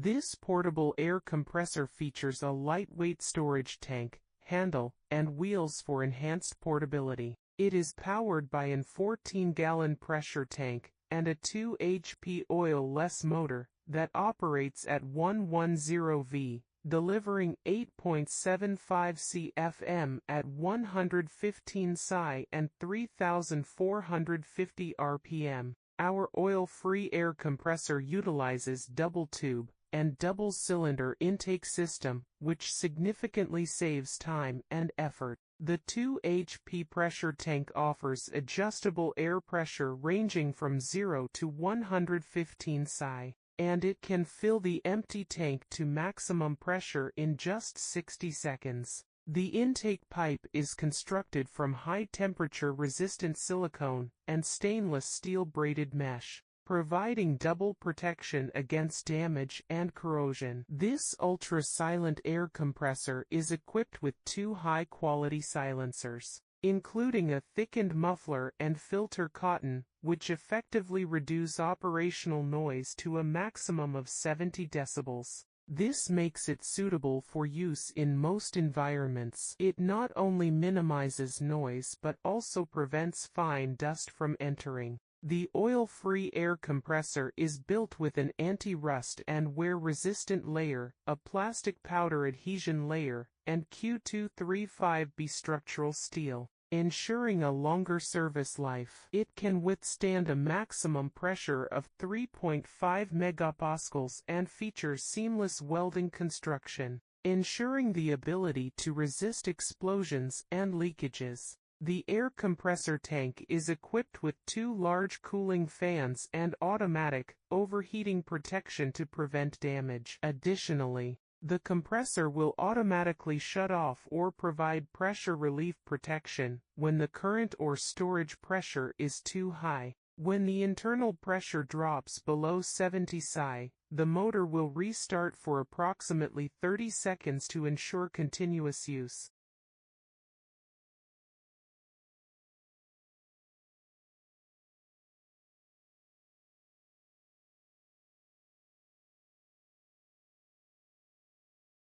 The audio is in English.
This portable air compressor features a lightweight storage tank, handle, and wheels for enhanced portability. It is powered by an 14-gallon pressure tank and a 2 HP oil-less motor that operates at 110 V, delivering 8.75 CFM at 115 psi and 3,450 RPM. Our oil-free air compressor utilizes double-tube and double-cylinder intake system, which significantly saves time and effort. The 2 HP pressure tank offers adjustable air pressure ranging from 0 to 115 psi, and it can fill the empty tank to maximum pressure in just 60 seconds. The intake pipe is constructed from high-temperature resistant silicone and stainless steel braided mesh, providing double protection against damage and corrosion. This ultra-silent air compressor is equipped with 2 high-quality silencers, including a thickened muffler and filter cotton, which effectively reduce operational noise to a maximum of 70 decibels. This makes it suitable for use in most environments. It not only minimizes noise but also prevents fine dust from entering. The oil-free air compressor is built with an anti-rust and wear-resistant layer, a plastic powder adhesion layer, and Q235B structural steel, ensuring a longer service life. It can withstand a maximum pressure of 3.5 megapascals and features seamless welding construction, ensuring the ability to resist explosions and leakages. The air compressor tank is equipped with 2 large cooling fans and automatic, overheating protection to prevent damage. Additionally, the compressor will automatically shut off or provide pressure relief protection when the current or storage pressure is too high. When the internal pressure drops below 70 psi, the motor will restart for approximately 30 seconds to ensure continuous use.